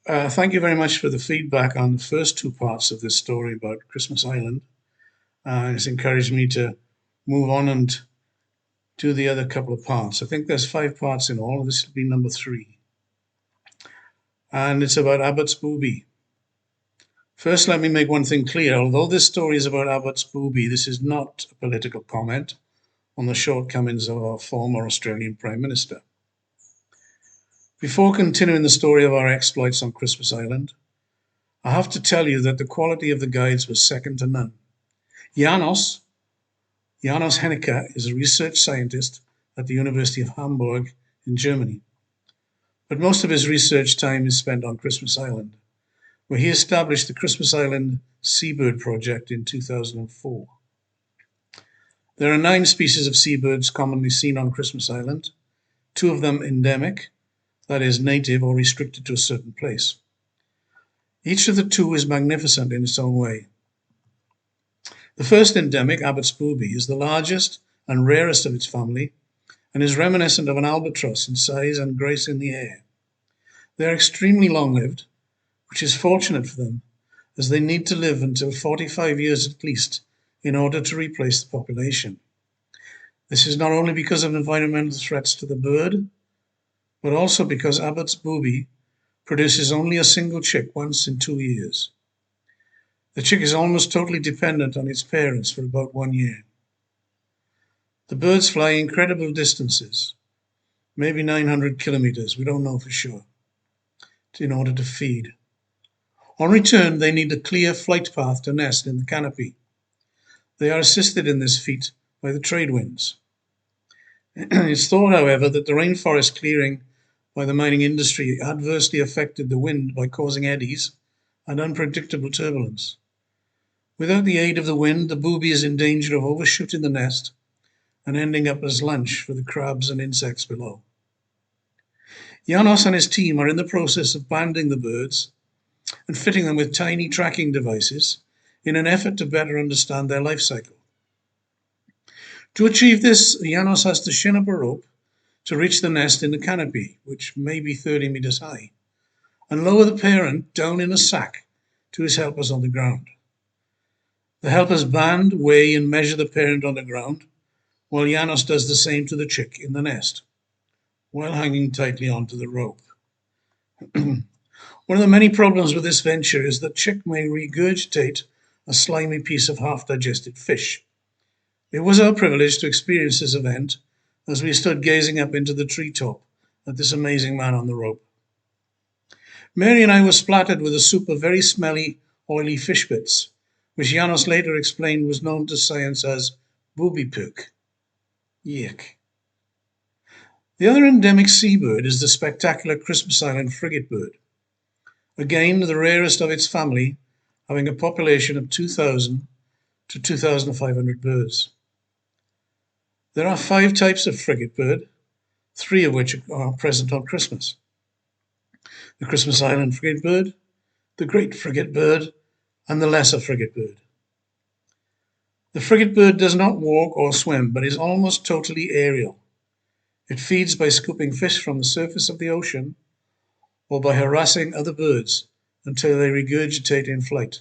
Thank you very much for the feedback on the first two parts of this story about Christmas Island. It's encouraged me to move on and do the other couple of parts. I think there's five parts in all. This will be number three. And it's about Abbot's Booby. First, let me make one thing clear. Although this story is about Abbot's Booby, this is not a political comment on the shortcomings of our former Australian Prime Minister. Before continuing the story of our exploits on Christmas Island, I have to tell you that the quality of the guides was second to none. Janos Hennecker is a research scientist at the University of Hamburg in Germany. But most of his research time is spent on Christmas Island, where he established the Christmas Island Seabird Project in 2004. There are 9 species of seabirds commonly seen on Christmas Island, 2 of them endemic, that is, native or restricted to a certain place. Each of the 2 is magnificent in its own way. The first endemic, Abbot's Booby, is the largest and rarest of its family and is reminiscent of an albatross in size and grace in the air. They are extremely long-lived, which is fortunate for them, as they need to live until 45 years at least in order to replace the population. This is not only because of environmental threats to the bird, but also because Abbot's Booby produces only a single chick once in 2 years. The chick is almost totally dependent on its parents for about 1 year. The birds fly incredible distances, maybe 900 kilometers, we don't know for sure, in order to feed. On return, they need a clear flight path to nest in the canopy. They are assisted in this feat by the trade winds. It's thought, however, that the rainforest clearing by the mining industry adversely affected the wind by causing eddies and unpredictable turbulence. Without the aid of the wind, the booby is in danger of overshooting the nest and ending up as lunch for the crabs and insects below. Janos and his team are in the process of banding the birds and fitting them with tiny tracking devices in an effort to better understand their life cycle. To achieve this, Janos has to shin up a rope to reach the nest in the canopy, which may be 30 meters high, and lower the parent down in a sack to his helpers on the ground. The helpers band, weigh, and measure the parent on the ground, while Janos does the same to the chick in the nest, while hanging tightly onto the rope. One of the many problems with this venture is that chick may regurgitate a slimy piece of half-digested fish. It was our privilege to experience this event as we stood gazing up into the treetop at this amazing man on the rope. Mary and I were splattered with a soup of very smelly, oily fish bits, which Janos later explained was known to science as booby pook. Yuck. The other endemic seabird is the spectacular Christmas Island frigate bird, again the rarest of its family, having a population of 2,000 to 2,500 birds. There are 5 types of frigate bird, 3 of which are present on Christmas. The Christmas Island frigate bird, the great frigate bird, and the lesser frigate bird. The frigate bird does not walk or swim, but is almost totally aerial. It feeds by scooping fish from the surface of the ocean or by harassing other birds until they regurgitate in flight.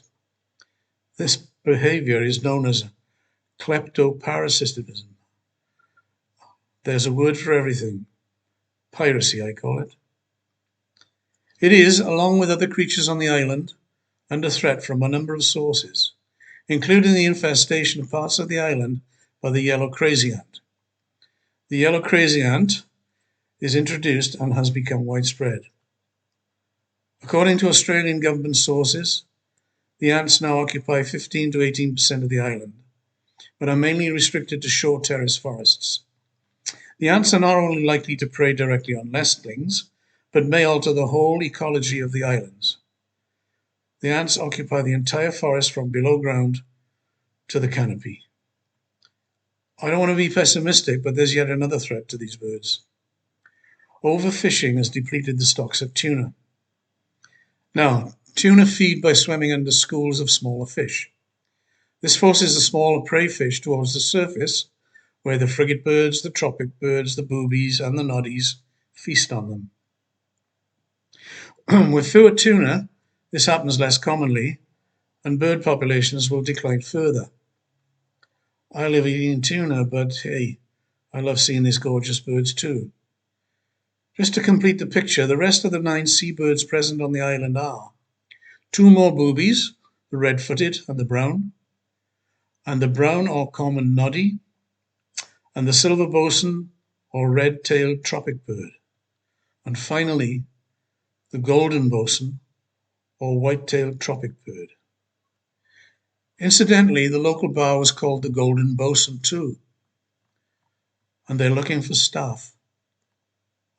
This behavior is known as kleptoparasitism. There's a word for everything. Piracy, I call it. It is, along with other creatures on the island, under threat from a number of sources, including the infestation of parts of the island by the yellow crazy ant. The yellow crazy ant is introduced and has become widespread. According to Australian government sources, the ants now occupy 15 to 18% of the island, but are mainly restricted to short terrace forests. The ants are not only likely to prey directly on nestlings, but may alter the whole ecology of the islands. The ants occupy the entire forest from below ground to the canopy. I don't want to be pessimistic, but there's yet another threat to these birds. Overfishing has depleted the stocks of tuna. Now, tuna feed by swimming under schools of smaller fish. This forces the smaller prey fish towards the surface, where the frigate birds, the tropic birds, the boobies, and the noddies feast on them. With fewer tuna, this happens less commonly, and bird populations will decline further. I love eating tuna, but hey, I love seeing these gorgeous birds too. Just to complete the picture, the rest of the 9 seabirds present on the island are 2 more boobies, the red-footed and the brown or common noddy, and the silver bosun or red-tailed tropic bird, and finally the golden bosun or white-tailed tropic bird. Incidentally, the local bar was called the Golden Bosun too, and they're looking for staff.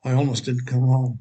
I almost didn't come home.